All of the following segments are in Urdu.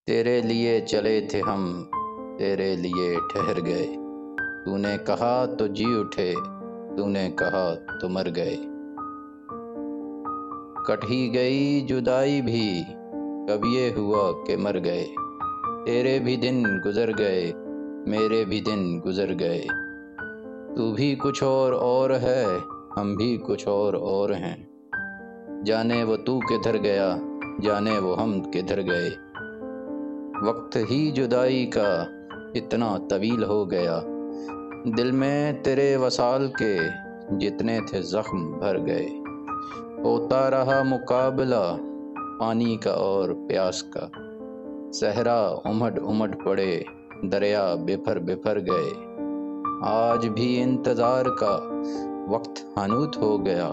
تیرے لیے چلے تھے ہم، تیرے لیے ٹھہر گئے، تو نے کہا تو جی اٹھے، تو نے کہا تو مر گئے۔ کٹ ہی گئی جدائی بھی، کب یہ ہوا کہ مر گئے، تیرے بھی دن گزر گئے، میرے بھی دن گزر گئے۔ تو بھی کچھ اور ہے، ہم بھی کچھ اور ہیں، جانے وہ تو کدھر گیا، جانے وہ ہم کدھر گئے۔ وقت ہی جدائی کا اتنا طویل ہو گیا، دل میں تیرے وصال کے جتنے تھے زخم بھر گئے۔ ہوتا رہا مقابلہ پانی کا اور پیاس کا، صحرا امڈ امڈ پڑے، دریا بفر بفر گئے۔ آج بھی انتظار کا وقت حانوت ہو گیا،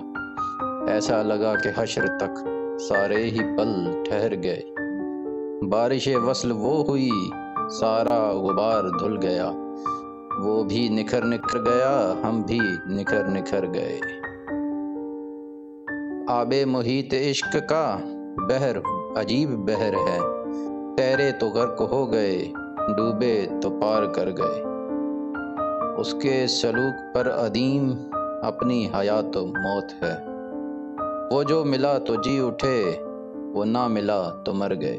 ایسا لگا کہ حشر تک سارے ہی پل ٹھہر گئے۔ بارش وصل وہ ہوئی، سارا غبار دھل گیا، وہ بھی نکھر نکھر گیا، ہم بھی نکھر نکھر گئے۔ آب محیط عشق کا بحر عجیب بحر ہے، تیرے تو غرق ہو گئے، ڈوبے تو پار کر گئے۔ اس کے سلوک پر عدیم اپنی حیات و موت ہے، وہ جو ملا تو جی اٹھے، وہ نہ ملا تو مر گئے۔